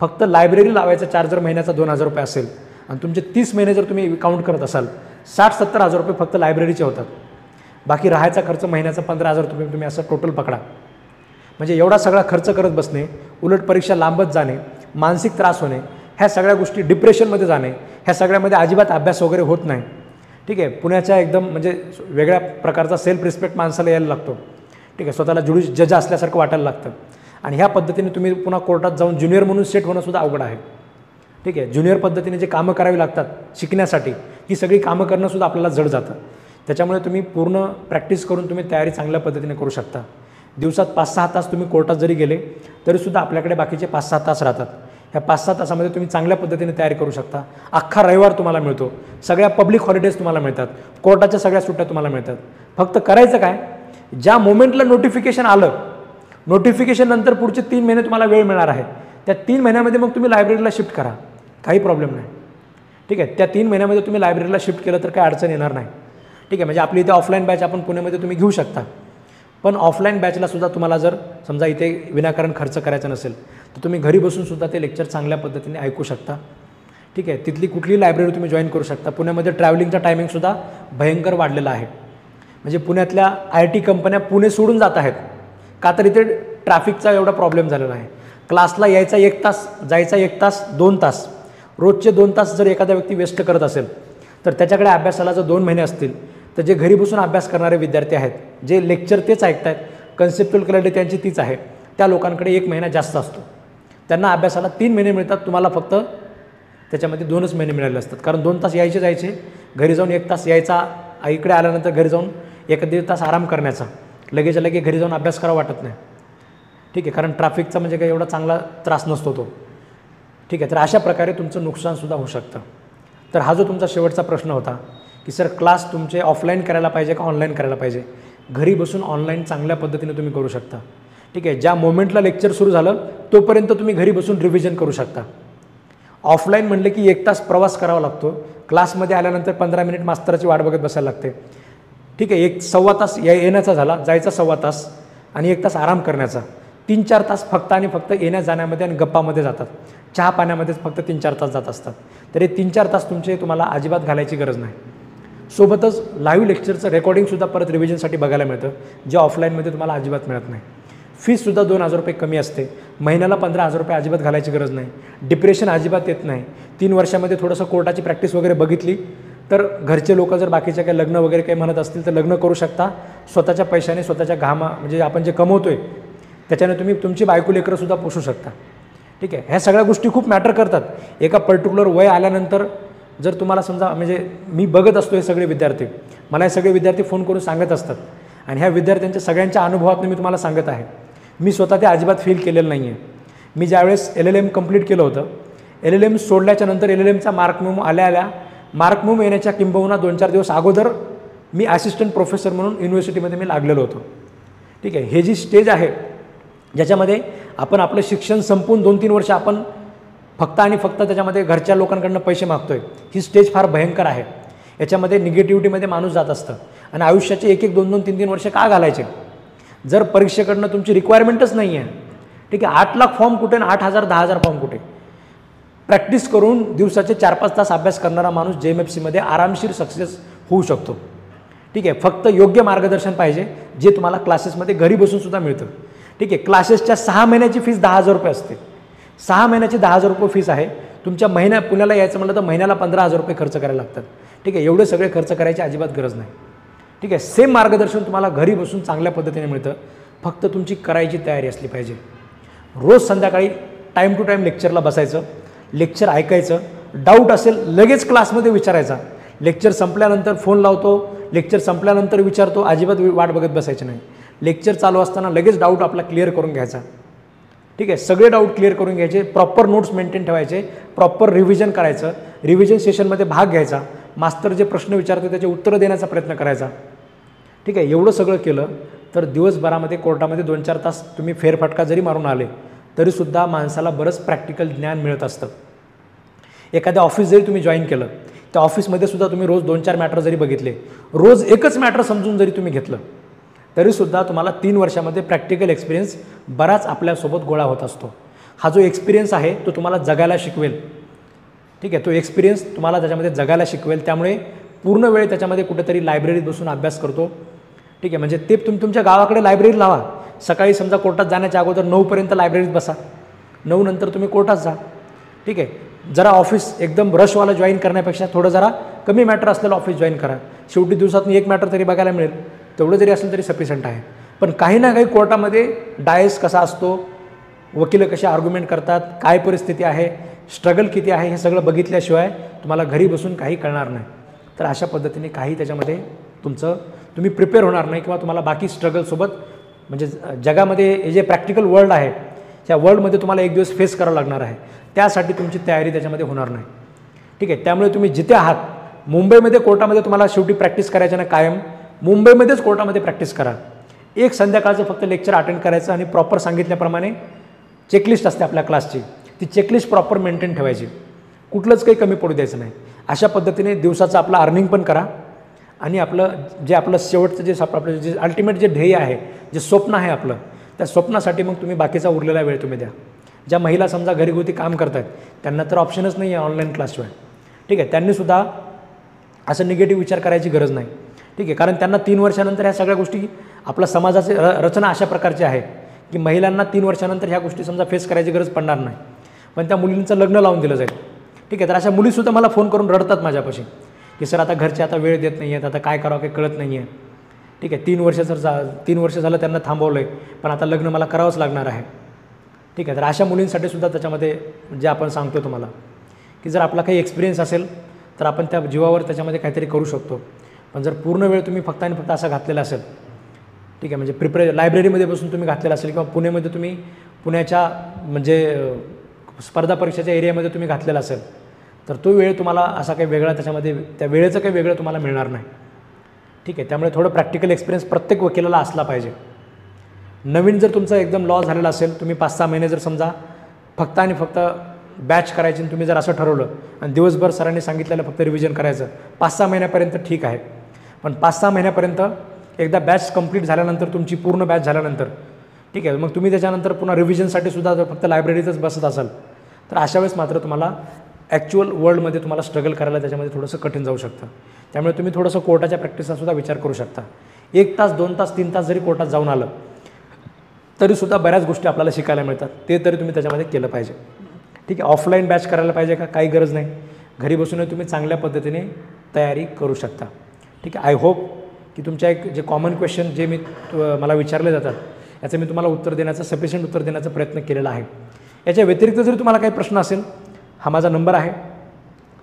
फक्त लायब्ररी लावायचा चार्ज जर महिन्याचा 2,000 रुपये असेल आणि तुमचे 30 महिने जर तुम्ही काउंट करत असाल 60-70 हजार रुपये फक्त लायब्ररीचे होतात. बाकी राहायचा खर्च महिन्याचा 15,000 रुपये तुम्ही असं टोटल पकडा. म्हणजे एवढा सगळा खर्च करत बसणे, उलट परीक्षा लांबत जाणे, मानसिक त्रास होणे, ह्या सगळ्या गोष्टी, डिप्रेशनमध्ये जाणे, ह्या सगळ्यामध्ये अजिबात अभ्यास वगैरे होत नाही. ठीक आहे. पुण्याच्या एकदम म्हणजे वेगळ्या प्रकारचा सेल्फ रिस्पेक्ट माणसाला यायला लागतो. ठीक आहे. स्वतःला जज असल्यासारखं वाटायला लागतं. आणि ह्या पद्धतीने तुम्ही पुन्हा कोर्टात जाऊन ज्युनियर म्हणून सेट होणंसुद्धा अवघड आहे. ठीक आहे. ज्युनियर पद्धतीने जे कामं करावी लागतात शिकण्यासाठी, ही सगळी कामं करणंसुद्धा आपल्याला जड जातं. त्याच्यामुळे तुम्ही पूर्ण प्रॅक्टिस करून तुम्ही तयारी चांगल्या पद्धतीने करू शकता. दिवसात 5-6 तास तुम्ही कोर्टात जरी गेले तरीसुद्धा आपल्याकडे बाकीचे 5-6 तास राहतात. ह्या 5-6 तासामध्ये तुम्ही चांगल्या पद्धतीने तयारी करू शकता. अख्खा रविवार तुम्हाला मिळतो, सगळ्या पब्लिक हॉलिडेज तुम्हाला मिळतात, कोर्टाच्या सगळ्या सुट्ट्या तुम्हाला मिळतात. फक्त करायचं काय, ज्या मोमेंटला नोटिफिकेशन आलं, नोटिफिकेशन नंतर पुढचे 3 महिने तुम्हाला वेळ मिळणार आहे, त्या 3 महिन्यामध्ये मग तुम्ही लायब्ररीला शिफ्ट करा, काही प्रॉब्लेम नाही. ठीक आहे. त्या 3 महिन्यामध्ये तुम्ही लायब्ररीला शिफ्ट केलं तर काही अडचण येणार नाही. ठीक आहे. म्हणजे आपली इथे ऑफलाईन बॅच आपण पुण्यामध्ये तुम्ही घेऊ शकता. पण ऑफलाईन बॅचला सुद्धा तुम्हाला जर समजा इथे विनाकारण खर्च करायचा नसेल तर तुम्ही घरी बसूनसुद्धा ते लेक्चर चांगल्या पद्धतीने ऐकू शकता. ठीक आहे. तिथली कुठलीही लायब्ररी तुम्ही जॉईन करू शकता. पुण्यामध्ये ट्रॅव्हलिंगचा टायमिंगसुद्धा भयंकर वाढलेला आहे. म्हणजे पुण्यातल्या IT कंपन्या पुणे सोडून जात आहेत, का तर इथे ट्रॅफिकचा एवढा प्रॉब्लेम झालेला आहे. क्लासला यायचा 1 तास, जायचा 1 तास, 2 तास, रोजचे 2 तास जर एखादा व्यक्ती वेस्ट करत असेल तर त्याच्याकडे अभ्यासाला जर 2 महिने असतील तर जे घरी बसून अभ्यास करणारे विद्यार्थी आहेत, जे लेक्चर तेच ऐकत आहेत, कन्सेप्च्युअल क्लॅरिटी त्यांची तीच आहे, त्या लोकांकडे 1 महिना जास्त असतो. त्यांना अभ्यासाला 3 महिने मिळतात, तुम्हाला फक्त त्याच्यामध्ये 2च महिने मिळाले असतात. कारण 2 तास जायचे, घरी जाऊन 1 तास यायचा, इकडे आल्यानंतर घरी जाऊन 1-1.5 तास आराम करण्याचा, लगेच घरी जाऊन अभ्यास करावा वाटत नाही. ठीक आहे. कारण ट्रॅफिकचा म्हणजे काही एवढा चांगला त्रास नसतो तो. ठीक आहे. तर अशा प्रकारे तुमचं नुकसानसुद्धा होऊ शकतं. तर हा जो तुमचा शेवटचा प्रश्न होता की सर क्लास तुमचे ऑफलाईन करायला पाहिजे का ऑनलाईन करायला पाहिजे, घरी बसून ऑनलाईन चांगल्या पद्धतीने तुम्ही करू शकता. ठीक आहे. ज्या मोमेंटला लेक्चर सुरू झालं तोपर्यंत तुम्ही घरी बसून रिव्हिजन करू शकता. ऑफलाईन म्हणले की 1 तास प्रवास करावा लागतो, क्लासमध्ये आल्यानंतर 15 मिनिट मास्तराची वाट बघत बसायला लागते. ठीक आहे. 1-1.25 तास येण्याचा झाला, जायचा 1.25 तास आणि 1 तास आराम करण्याचा, 3-4 तास फक्त आणि फक्त येण्या जाण्यामध्ये आणि गप्पामध्ये जातात. चहा पाण्यामध्येच फक्त 3-4 तास जात असतात. तर हे 3-4 तास तुम्हाला अजिबात घालायची गरज नाही. सोबतच लाईव्ह लेक्चरचं रेकॉर्डिंगसुद्धा परत रिव्हिजनसाठी बघायला मिळतं, जे ऑफलाईनमध्ये तुम्हाला अजिबात मिळत नाही. फीससुद्धा 2,000 रुपये कमी असते. महिन्याला 15,000 रुपये अजिबात घालायची गरज नाही. डिप्रेशन अजिबात येत नाही. 3 वर्षामध्ये थोडंसं कोर्टाची प्रॅक्टिस वगैरे बघितली तर घरचे लोक जर बाकीच्या काही लग्न वगैरे काही म्हणत असतील तर लग्न करू शकता. स्वतःच्या पैशाने, स्वतःच्या घामा म्हणजे आपण जे कमवतोय त्याच्याने तुम्ही तुमची बायको लेकरंसुद्धा पोषू शकता. ठीक आहे. ह्या सगळ्या गोष्टी खूप मॅटर करतात. एका पर्टिक्युलर वय आल्यानंतर जर तुम्हाला समजा, म्हणजे मी बघत असतो हे सगळे विद्यार्थी, मला हे सगळे विद्यार्थी फोन करून सांगत असतात आणि ह्या विद्यार्थ्यांच्या सगळ्यांच्या अनुभवातून मी तुम्हाला सांगत आहे. मी स्वतः ते अजिबात फील केलेलं नाही आहे. मी ज्यावेळेस LLM कंप्लीट केलं होतं, LLM सोडल्याच्या नंतर LLMचा मार्कमूम आल्या मार्कमूम येण्याच्या किंबहुना 2-4 दिवस अगोदर मी असिस्टंट प्रोफेसर म्हणून युनिव्हर्सिटीमध्ये मी लागलेलो होतो. ठीक आहे. हे जी स्टेज आहे ज्याच्यामध्ये आपण आपलं शिक्षण संपवून 2-3 वर्ष आपण फक्त आणि फक्त त्याच्यामध्ये घरच्या लोकांकडनं पैसे मागतोय, ही स्टेज फार भयंकर आहे. याच्यामध्ये निगेटिव्हिटीमध्ये माणूस जात असतं आणि आयुष्याचे 1-1, 2-2, 3-3 वर्ष का घालायचे जर परीक्षेकडनं तुमची रिक्वायरमेंटच नाही आहे. ठीक आहे. 8 लाख फॉर्म कुठे आणि 8,000, 10,000 फॉर्म कुठे. प्रॅक्टिस करून दिवसाचे 4-5 तास अभ्यास करणारा माणूस JMFCमध्ये आरामशीर सक्सेस होऊ शकतो. ठीक आहे. फक्त योग्य मार्गदर्शन पाहिजे, जे तुम्हाला क्लासेसमध्ये घरी बसूनसुद्धा मिळतं. ठीक आहे. क्लासेसच्या 6 महिन्याची फीस 10,000 रुपये असते. 6 महिन्याची 10,000 रुपये फीस आहे. तुमच्या पुण्याला यायचं म्हटलं तर महिन्याला 15,000 रुपये खर्च करायला लागतात. ठीक आहे. एवढे सगळे खर्च करायची अजिबात गरज नाही. ठीक आहे. सेम मार्गदर्शन तुम्हाला घरी बसून चांगल्या पद्धतीने मिळतं. फक्त तुमची करायची तयारी असली पाहिजे. रोज संध्याकाळी टाईम टू टाईम लेक्चरला बसायचं, लेक्चर ऐकायचं, डाऊट असेल लगेच क्लासमध्ये विचारायचा. लेक्चर संपल्यानंतर फोन लावतो, लेक्चर संपल्यानंतर विचारतो, अजिबात वाट बघत बसायची नाही. लेक्चर चालू असताना लगेच डाऊट आपला क्लिअर करून घ्यायचा. ठीक आहे. सगळे डाऊट क्लिअर करून घ्यायचे, प्रॉपर नोट्स मेंटेन ठेवायचे, प्रॉपर रिव्हिजन करायचं, रिव्हिजन सेशनमध्ये भाग घ्यायचा, मास्तर जे प्रश्न विचारतो त्याचे उत्तरं देण्याचा प्रयत्न करायचा. ठीक आहे. एवढं सगळं केलं तर दिवसभरामध्ये कोर्टामध्ये 2-4 तास तुम्ही फेरफटका जरी मारून आले तरीसुद्धा माणसाला बरंच प्रॅक्टिकल ज्ञान मिळत असतं. एखाद्या ऑफिस जरी तुम्ही जॉईन केलं, त्या ऑफिसमध्ये सुद्धा तुम्ही रोज 2-4 मॅटर जरी बघितले, रोज एकच मॅटर समजून जरी तुम्ही घेतलं तरीसुद्धा तुम्हाला 3 वर्षामध्ये प्रॅक्टिकल एक्सपिरियन्स बराच आपल्यासोबत गोळा होत असतो. हा जो एक्सपिरियन्स आहे तो तुम्हाला जगायला शिकवेल. ठीक आहे. तो एक्सपिरियन्स तुम्हाला त्याच्यामध्ये जगायला शिकवेल. त्यामुळे पूर्ण वेळ त्याच्यामध्ये कुठेतरी लायब्ररीत बसून अभ्यास करतो. ठीक आहे. म्हणजे ते तुमच्या गावाकडे लायब्ररी लावा. सकाळी समजा कोर्टात जाण्याच्या अगोदर 9पर्यंत लायब्ररीत बसा, 9 नंतर तुम्ही कोर्टात जा. ठीक आहे. जरा ऑफिस एकदम रशवाला जॉईन करण्यापेक्षा थोडं जरा कमी मॅटर असलेलं ऑफिस जॉईन करा. शेवटी दिवसातून एक मॅटर तरी बघायला मिळेल, तेवढं जरी असेल तरी सफिशियंट आहे. पण काही ना काही कोर्टामध्ये डायस कसा असतो, वकील कसे आर्ग्युमेंट करतात, काय परिस्थिती आहे, स्ट्रगल किती आहे, हे सगळं बघितल्याशिवाय तुम्हाला घरी बसून काही कळणार नाही. तर अशा पद्धतीने काही त्याच्यामध्ये तुम्ही प्रिपेअर होणार नाही किंवा तुम्हाला बाकी स्ट्रगलसोबत म्हणजे जगामध्ये हे जे प्रॅक्टिकल वर्ल्ड आहे त्या वर्ल्डमध्ये तुम्हाला एक दिवस फेस करावं लागणार आहे. त्यासाठी तुमची तयारी त्याच्यामध्ये होणार नाही. ठीक आहे. त्यामुळे तुम्ही जिथे आहात, मुंबईमध्ये कोर्टामध्ये तुम्हाला शेवटी प्रॅक्टिस करायची ना, कायम मुंबईमध्येच कोर्टामध्ये प्रॅक्टिस करा. एक संध्याकाळचं फक्त लेक्चर अटेंड करायचं आणि प्रॉपर सांगितल्याप्रमाणे चेकलिस्ट असते आपल्या क्लासची, ती चेकलिस्ट प्रॉपर मेंटेन ठेवायची, कुठलंच काही कमी पडू द्यायचं नाही. अशा पद्धतीने दिवसाचं आपलं अर्निंग पण करा आणि आपलं शेवटचं आपलं जे अल्टिमेट जे ध्येय आहे, जे स्वप्न आहे आपलं, त्या स्वप्नासाठी मग तुम्ही बाकीचा उरलेला वेळ तुम्ही द्या. ज्या महिला समजा घरगुती काम करत आहेत त्यांना तर ऑप्शनच नाही आहे ऑनलाईन क्लासशिवाय. ठीक आहे. त्यांनीसुद्धा असं निगेटिव्ह विचार करायची गरज नाही. ठीक आहे. कारण त्यांना 3 वर्षानंतर ह्या सगळ्या गोष्टी, आपल्या समाजाची रचना अशा प्रकारची आहे की महिलांना 3 वर्षानंतर ह्या गोष्टी समजा फेस करायची गरज पडणार नाही. पण त्या मुलींचं लग्न लावून दिलं जाईल. ठीक आहे. तर अशा मुलीसुद्धा मला फोन करून रडतात माझ्यापाशी की सर आता घरचे आता वेळ देत नाही आहेत, आता काय करावं काही कळत नाही आहे. ठीक आहे. 3 वर्ष झालं त्यांना थांबवलं आहे, पण आता लग्न मला करावंच लागणार आहे. ठीक आहे. तर अशा मुलींसाठी सुद्धा त्याच्यामध्ये जे आपण सांगतो तुम्हाला की जर आपला काही एक्सपिरियन्स असेल तर आपण त्या जीवावर त्याच्यामध्ये काहीतरी करू शकतो. पण जर पूर्ण वेळ तुम्ही फक्त आणि फक्त असा घातलेला असेल, ठीक आहे, म्हणजे लायब्ररीमध्ये बसून तुम्ही घातलेला असेल किंवा पुण्यामध्ये तुम्ही पुण्याच्या म्हणजे स्पर्धा परीक्षेच्या एरियामध्ये तुम्ही घातलेला असेल, तर तो वेळ तुम्हाला असा काही वेगळा त्याच्यामध्ये त्या वेळेचं काही वेगळं तुम्हाला मिळणार नाही. ठीक आहे. त्यामुळे थोडं प्रॅक्टिकल एक्सपिरियन्स प्रत्येक वकिलाला असला पाहिजे. नवीन जर तुमचा एकदम लॉ झालेला असेल, तुम्ही 5-6 महिने जर समजा फक्त आणि फक्त बॅच करायची आणि तुम्ही जर असं ठरवलं आणि दिवसभर सरांनी सांगितलेलं फक्त रिव्हिजन करायचं 5-6 महिन्यापर्यंत ठीक आहे. पण 5-6 महिन्यापर्यंत एकदा बॅच कंप्लीट झाल्यानंतर, तुमची पूर्ण बॅच झाल्यानंतर, ठीक आहे, मग तुम्ही त्याच्यानंतर पुन्हा रिव्हिजनसाठी सुद्धा जर फक्त लायब्ररीतच बसत असाल तर अशा वेळेस मात्र तुम्हाला ॲक्च्युअल वर्ल्डमध्ये तुम्हाला स्ट्रगल करायला त्याच्यामध्ये थोडंसं कठीण जाऊ शकतं. त्यामुळे तुम्ही थोडंसं कोर्टाच्या प्रॅक्टिसचा सुद्धा विचार करू शकता. 1 तास 2 तास 3 तास जरी कोर्टात जाऊन आलं तरीसुद्धा बऱ्याच गोष्टी आपल्याला शिकायला मिळतात. ते तरी तुम्ही त्याच्यामध्ये केलं पाहिजे. ठीक आहे. ऑफलाईन बॅच करायला पाहिजे का? काही गरज नाही. घरी बसूनही तुम्ही चांगल्या पद्धतीने तयारी करू शकता. ठीक आहे. आय होप की तुमच्या जे कॉमन क्वेश्चन जे मला विचारले जातात याचं मी तुम्हाला उत्तर देण्याचं सफिशियंट उत्तर देण्याचा प्रयत्न केलेला आहे. याच्या व्यतिरिक्त जरी तुम्हाला काही प्रश्न असेल, हा माझा नंबर आहे,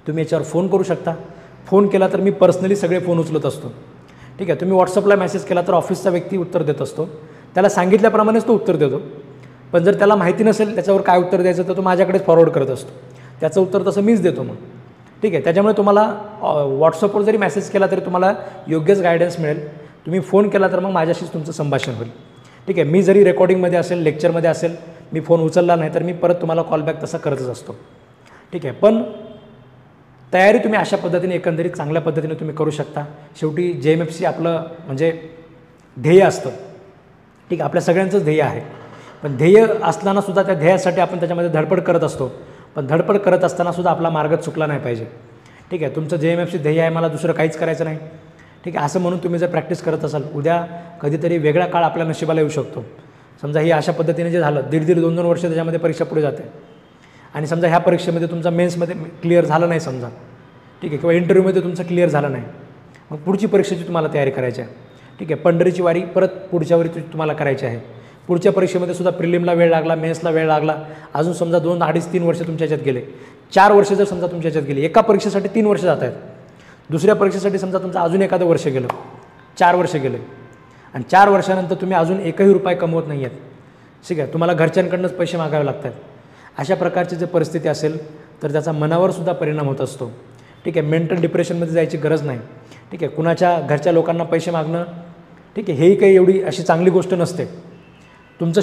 तुम्ही याच्यावर फोन करू शकता. फोन केला तर मी पर्सनली सगळे फोन उचलत असतो. ठीक आहे. तुम्ही व्हॉट्सअपला मेसेज केला तर ऑफिसचा व्यक्ती उत्तर देत असतो. त्याला सांगितल्याप्रमाणेच तो उत्तर देतो. पण जर त्याला माहिती नसेल त्याच्यावर काय उत्तर द्यायचं तर तो माझ्याकडेच फॉरवर्ड करत असतो. त्याचं उत्तर तसं मीच देतो मग. ठीक आहे. त्याच्यामुळे तुम्हाला व्हॉट्सअपवर जरी मेसेज केला तरी तुम्हाला योग्यच गायडन्स मिळेल. तुम्ही फोन केला तर मग माझ्याशीच तुमचं संभाषण होईल. ठीक आहे. मी जरी रेकॉर्डिंगमध्ये असेल, लेक्चरमध्ये असेल, मी फोन उचलला नाही तर मी परत तुम्हाला कॉलबॅक तसा करतच असतो. ठीक आहे. पण तयारी तुम्ही अशा पद्धतीने एकंदरीत चांगल्या पद्धतीने तुम्ही करू शकता. शेवटी JMFC आपलं म्हणजे ध्येय असतं. ठीक आहे. आपल्या सगळ्यांचंच ध्येय आहे. पण ध्येय असतानासुद्धा त्या ध्येयासाठी आपण त्याच्यामध्ये धडपड करत असतो. पण धडपड करत असतानासुद्धा आपला मार्ग चुकला नाही पाहिजे. ठीक आहे. तुमचं JMFC ध्येय आहे, मला दुसरं काहीच करायचं नाही. ठीक आहे. असं म्हणून तुम्ही जर प्रॅक्टिस करत असाल, उद्या कधीतरी वेगळा काळ आपल्या नशिबाला येऊ शकतो. समजा ही अशा पद्धतीने जे झालं 1.5-1.5 2-2 वर्ष त्याच्यामध्ये परीक्षा पुढे जाते आणि समजा ह्या परीक्षेमध्ये तुमचा मेन्समध्ये क्लिअर झालं नाही समजा, ठीक आहे, किंवा इंटरव्ह्यूमध्ये तुमचं क्लिअर झालं नाही, मग पुढची परीक्षेची तुम्हाला तयारी करायची आहे. ठीक आहे. पंढरीची वारी परत पुढच्या वारी तुम्हाला करायची आहे. पुढच्या परीक्षेमध्ये सुद्धा प्रिलिमला वेळ लागला, मेन्सला वेळ लागला, अजून समजा 2, 2.5-3 वर्ष तुमच्या ह्याच्यात गेले, 4 वर्ष जर समजा तुमच्या ह्याच्यात गेली, एका परीक्षेसाठी 3 वर्ष जात आहेत, दुसऱ्या परीक्षेसाठी समजा तुमचं अजून एखादं वर्ष गेलं, 4 वर्ष गेले आणि 4 वर्षानंतर तुम्ही अजून एकही रुपये कमवत नाही आहेत. ठीक आहे. तुम्हाला घरच्यांकडूनच पैसे मागावे लागतात. अशा प्रकारची जर परिस्थिती असेल तर त्याचा मनावर सुद्धा परिणाम होत असतो. ठीक आहे. मेंटल डिप्रेशनमध्ये जायची गरज नाही. ठीक आहे. कुणाच्या घरच्या लोकांना पैसे मागणं, ठीक आहे, हेही काही एवढी अशी चांगली गोष्ट नसते. तुमचं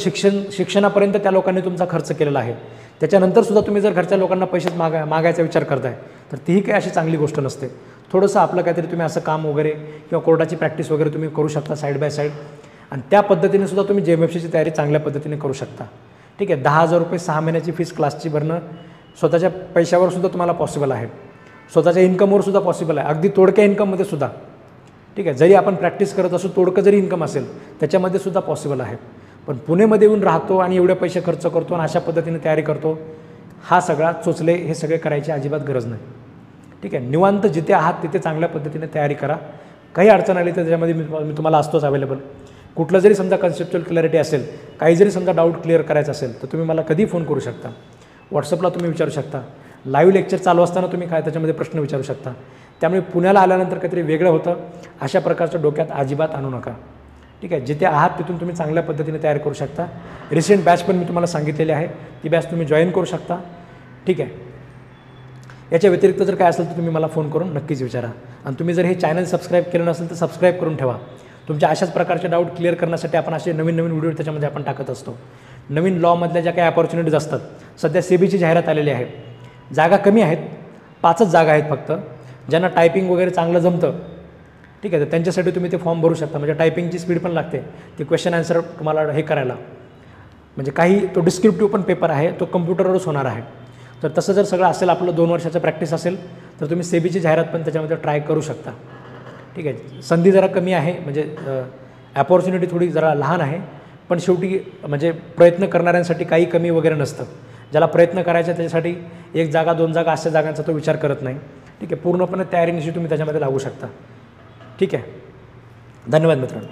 शिक्षणापर्यंत त्या लोकांनी तुमचा खर्च केलेला आहे, त्याच्यानंतरसुद्धा तुम्ही जर घरच्या लोकांना पैसेच मागायचा विचार करताय तर तीही काही अशी चांगली गोष्ट नसते. थोडंसं आपलं काहीतरी तुम्ही असं काम वगैरे किंवा कोर्टाची प्रॅक्टिस वगैरे तुम्ही करू शकता साईड बाय साईड आणि त्या पद्धतीने सुद्धा तुम्ही JMFCची तयारी चांगल्या पद्धतीने करू शकता. ठीक आहे. 10,000 रुपये 6 महिन्याची फीस क्लासची भरणं स्वतःच्या पैशावर सुद्धा तुम्हाला पॉसिबल आहे, स्वतःच्या इन्कमवर सुद्धा पॉसिबल आहे, अगदी तोडक्या इन्कममध्ये सुद्धा. ठीक आहे. जरी आपण प्रॅक्टिस करत असो, तोडकं जरी इन्कम असेल त्याच्यामध्ये सुद्धा पॉसिबल आहे. पण पुणेमध्ये येऊन राहतो आणि एवढे पैसे खर्च करतो आणि अशा पद्धतीने तयारी करतो, हा सगळा चोचले हे सगळे करायची अजिबात गरज नाही. ठीक आहे. निवांत जिथे आहात तिथे चांगल्या पद्धतीने तयारी करा. काही अडचण आली तर त्याच्यामध्ये मी तुम्हाला असतोच अवेलेबल. कुठलं जरी समजा कन्सेप्च्युअल क्लॅरिटी असेल, काही जरी समजा डाऊट क्लिअर करायचा असेल तर तुम्ही मला कधीही फोन करू शकता. व्हॉट्सअपला तुम्ही विचारू शकता. लाईव्ह लेक्चर चालू असताना तुम्ही काय त्याच्यामध्ये प्रश्न विचारू शकता. त्यामुळे पुण्याला आल्यानंतर काहीतरी वेगळं होतं अशा प्रकारचं डोक्यात अजिबात आणू नका. ठीक आहे. जिथे आहात तिथून तुम्ही चांगल्या पद्धतीने तयारी करू शकता. रिसेंट बॅच पण मी तुम्हाला सांगितलेली आहे, ती बॅच तुम्ही जॉईन करू शकता. ठीक आहे. याच्या व्यतिरिक्त जर काय असेल तर तुम्ही मला फोन करून नक्कीच विचारा. आणि तुम्ही जर हे चॅनल सबस्क्राईब केलं नसेल तर सबस्क्राईब करून ठेवा. तुमच्या अशाच प्रकारचे डाऊट क्लिअर करण्यासाठी आपण असे नवीन नवीन व्हिडिओ त्याच्यामध्ये आपण टाकत असतो. नवीन लॉमधल्या ज्या काही अपॉर्च्युनिटीज असतात, सध्या सेबीची जाहिरात आलेली आहे. जागा कमी आहेत, 5च जागा आहेत फक्त. ज्यांना टायपिंग वगैरे चांगलं जमतं, ठीक आहे, तर त्यांच्यासाठी तुम्ही ते फॉर्म भरू शकता. म्हणजे टायपिंगची स्पीड पण लागते, ते क्वेश्चन आन्सर तुम्हाला हे करायला. म्हणजे काही तो डिस्क्रिप्टिव्ह पण पेपर आहे, तो कम्प्युटरवरच होणार आहे. तर तसं जर सगळं असेल, आपलं 2 वर्षाचं प्रॅक्टिस असेल तर तुम्ही सेबीची जाहिरात पण त्याच्यामध्ये ट्राय करू शकता. ठीक आहे. संधी जरा कमी आहे, म्हणजे अपॉर्च्युनिटी थोडी जरा लहान आहे, पण शेवटी म्हणजे प्रयत्न करणाऱ्यांसाठी काही कमी वगैरे नसतं. ज्याला प्रयत्न करायचा त्याच्यासाठी 1 जागा 2 जागा अशा जागांचा तो विचार करत नाही. ठीक आहे. पूर्णपणे तयारीनिशी तुम्ही त्याच्यामध्ये लागू शकता. ठीक आहे. धन्यवाद मित्रांनो.